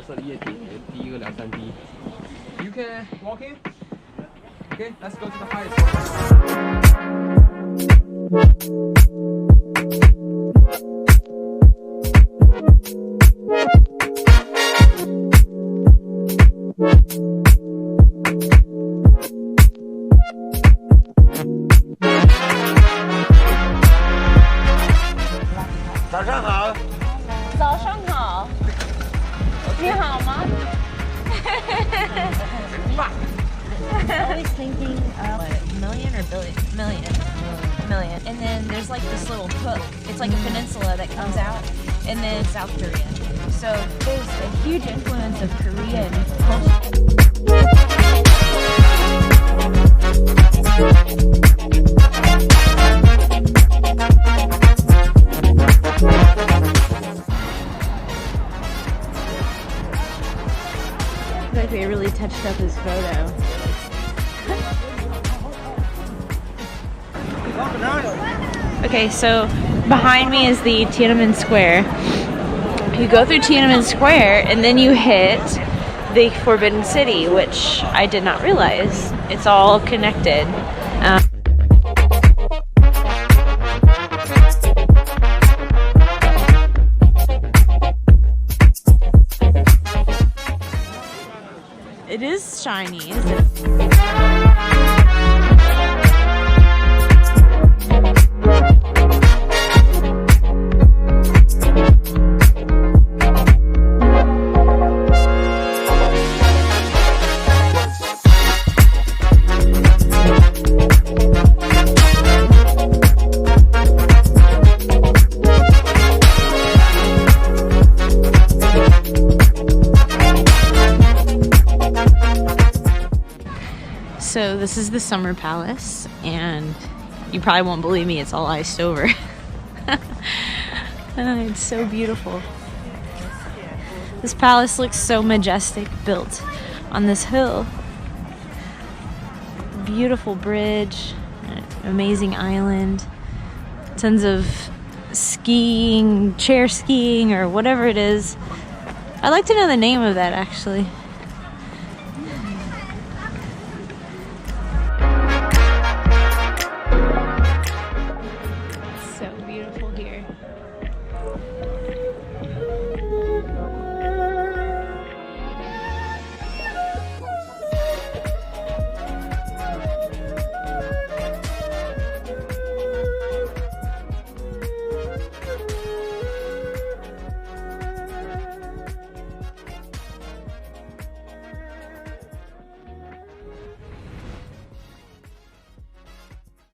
色的液体为第一个两三滴。You can walk in. Okay, let's go to the highest one. 早上好。早上好。你好吗？Always thinking million or billion? Million. And then there's like this little hook. It's like a peninsula that comes out, and then South Korea. So there's a huge influence of Korean culture. Like they really touched up his photo. Okay, so behind me is the Tiananmen Square. You go through Tiananmen Square and then you hit the Forbidden City, which I did not realize. It's all connected. It is shiny, isn't it? So this is the Summer Palace, and you probably won't believe me, it's all iced over. It's so beautiful. This palace looks so majestic, built on this hill. Beautiful bridge, amazing island, tons of skiing, chair skiing, or whatever it is. I'd like to know the name of that actually.